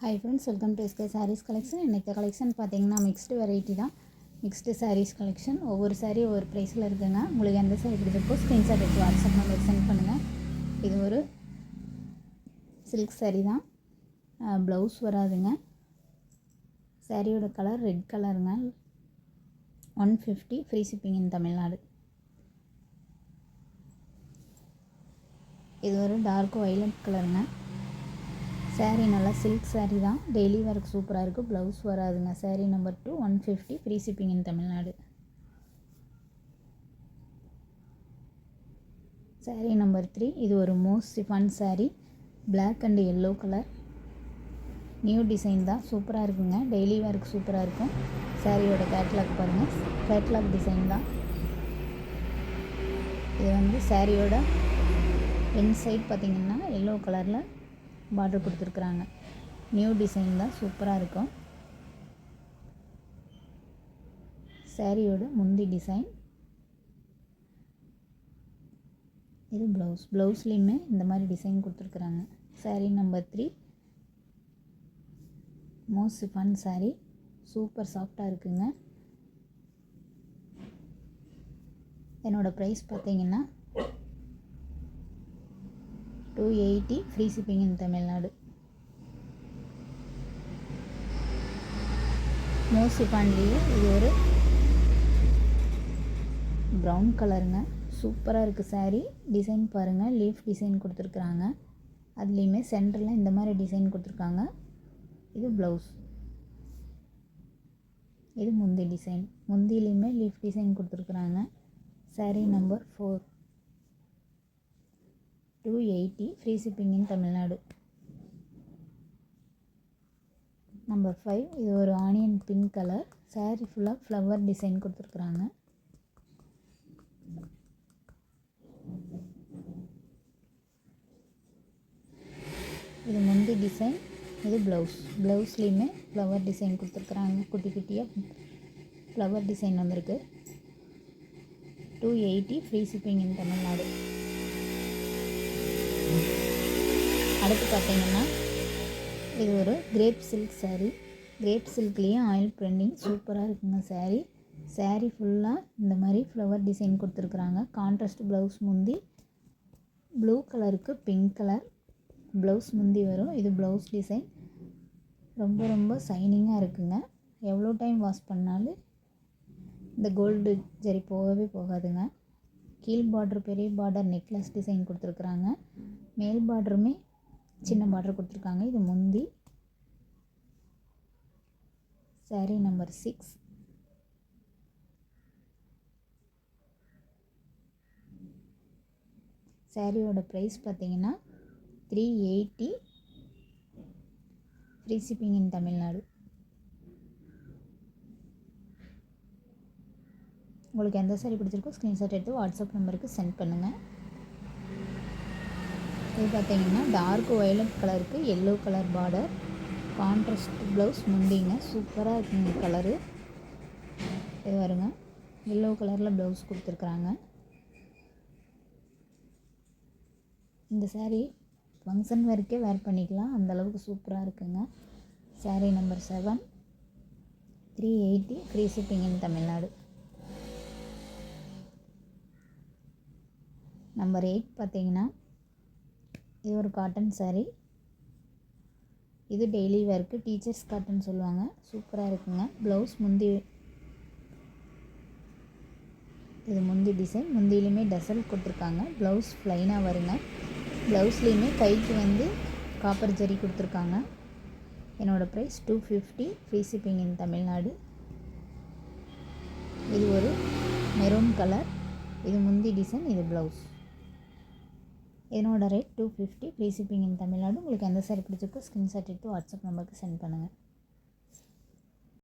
Hi friends, welcome to SK saris collection. இன்றைக்கி collection பார்த்தீங்கன்னா mixed variety தான். Mixed saris collection. ஒவ்வொரு சாரீ ஒவ்வொரு ப்ரைஸில் இருக்குங்க. உங்களுக்கு எந்த சாரீ பிடிச்சிருக்கோ ஸ்க்ரீன்ஷாட் எடுத்து வாட்ஸ்அப் நம்பருக்கு சென்ட் பண்ணுங்கள். இது ஒரு சில்க் சாரீ தான். ப்ளவுஸ் வராதுங்க. சாரியோட கலர் ரெட் கலருங்க. 150 ஃப்ரீ ஷிப்பிங் இன் தமிழ்நாடு. இது ஒரு டார்க் வயலட் கலருங்க. சாரீ நல்லா சில்க் சாரீ தான். டெய்லி ஒர்க் சூப்பராக இருக்குது. ப்ளவுஸ் வராதுங்க. Sari number 2 150 free shipping in Tamil Nadu. Sari number 3 இது ஒரு most chiffon sari. Black and yellow colour. New design தான். சூப்பராக இருக்குங்க. டெய்லி ஒர்க் சூப்பராக இருக்கும். சாரியோட கேட்லாக் பாருங்கள். கேட்லாக் டிசைன் தான். இது வந்து சாரியோட இன்சைட் பார்த்திங்கன்னா எல்லோ கலரில் பார்டர் கொடுத்துருக்குறாங்க. நியூ டிசைன் தான். சூப்பராக இருக்கும். சாரியோட முந்தி டிசைன். இது ப்ளவுஸ்லேயுமே இந்த மாதிரி டிசைன் கொடுத்துருக்குறாங்க. Sari number 3 most fun sari. Super சாஃப்டாக இருக்குங்க. என்னோடய ப்ரைஸ் பார்த்தீங்கன்னா 280 free shipping in Tamil Nadu. Most ஃபன்லேயே இது ஒரு ப்ரௌன் கலருங்க. சூப்பராக இருக்குது சாரீ. டிசைன் பாருங்கள். லீஃப் டிசைன் கொடுத்துருக்குறாங்க. அதுலேயுமே சென்டரில் இந்த மாதிரி டிசைன் கொடுத்துருக்காங்க. இது ப்ளவுஸ். இது முந்தி டிசைன். முந்திலையுமே லீஃப் டிசைன் கொடுத்துருக்குறாங்க. Sari number 4 280 free shipping in Tamil Nadu. Number 5 இது ஒரு ஆனியன் பிங்க் கலர். சாரீ ஃபுல்லாக ஃப்ளவர் டிசைன் கொடுத்துருக்குறாங்க. இது முந்தி டிசைன். இது ப்ளவுஸ்லேயுமே ஃப்ளவர் டிசைன் கொடுத்துருக்குறாங்க. குட்டி குட்டியாக ஃப்ளவர் டிசைன் வந்திருக்கு. 280 ஃப்ரீ ஷிப்பிங் இன் தமிழ்நாடு. அடுத்து பார்த்தீங்கன்னா இது ஒரு கிரேப் சில்க் சாரீ. கிரேப் சில்க்லேயும் ஆயில் பிரிண்டிங் சூப்பராக இருக்குங்க சாரீ. சாரீ ஃபுல்லாக இந்த மாதிரி ஃப்ளவர் டிசைன் கொடுத்துருக்குறாங்க. கான்ட்ராஸ்ட் ப்ளவுஸ் முந்தி. ப்ளூ கலருக்கு பிங்க் கலர் ப்ளவுஸ் முந்தி வரும். இது ப்ளவுஸ் டிசைன். ரொம்ப ரொம்ப ஷைனிங்காக இருக்குங்க. எவ்வளோ டைம் வாஷ் பண்ணாலும் இந்த கோல்டு ஜரி போகவே போகாதுங்க. கீழ் பார்டர் பெரிய பார்டர் நெக்லஸ் டிசைன் கொடுத்துருக்குறாங்க. மேல் பார்டருமே சின்ன பார்டர் கொடுத்துருக்காங்க. இது முந்தி. சாரீ நம்பர் 6 சாரியோட ப்ரைஸ் பார்த்தீங்கன்னா 380 ஃப்ரீ ஷிப்பிங் இன் தமிழ்நாடு. உங்களுக்கு எந்த சாரீ பிடிச்சிருக்கோ ஸ்க்ரீன்ஷாட் எடுத்து வாட்ஸ்அப் நம்பருக்கு சென்ட் பண்ணுங்கள். இது பார்த்தீங்கன்னா டார்க் வயலட் கலருக்கு yellow colour border. Contrast blouse முந்திங்க. சூப்பராக இருக்குங்க கலரு. இது வருங்க. எல்லோ கலரில் ப்ளவுஸ் கொடுத்துருக்குறாங்க. இந்த சாரீ ஃபங்க்ஷன் வரைக்கே வேர் பண்ணிக்கலாம். அந்தளவுக்கு சூப்பராக இருக்குங்க. Sari number 7 380 free shipping in Tamil Nadu. Number 8 பார்த்தீங்கன்னா இது ஒரு காட்டன் சாரீ. இது டெய்லி வேர்க்கு டீச்சர்ஸ் காட்டன் சொல்லுவாங்க. சூப்பராக இருக்குங்க. ப்ளவுஸ் முந்தி. இது முந்தி டிசைன். முந்தியிலையுமே டசல் கொடுத்துருக்காங்க. ப்ளவுஸ் ப்ளைனாக வருங்க. ப்ளவுஸ்லேயுமே கைக்கு வந்து காப்பர் ஜரி கொடுத்துருக்காங்க. என்னோடய price 250 free shipping in Tamil Nadu. இது ஒரு மெரூன் கலர். இது முந்தி டிசைன். இது ப்ளவுஸ். என்னோட rate 250 free shipping in Tamil Nadu. உங்களுக்கு எந்த சாரீ பிடிச்சிருக்கோ ஸ்க்ரீன்ஷாட் எடுத்து வாட்ஸ்அப் நம்பருக்கு சென்ட் பண்ணுங்கள்.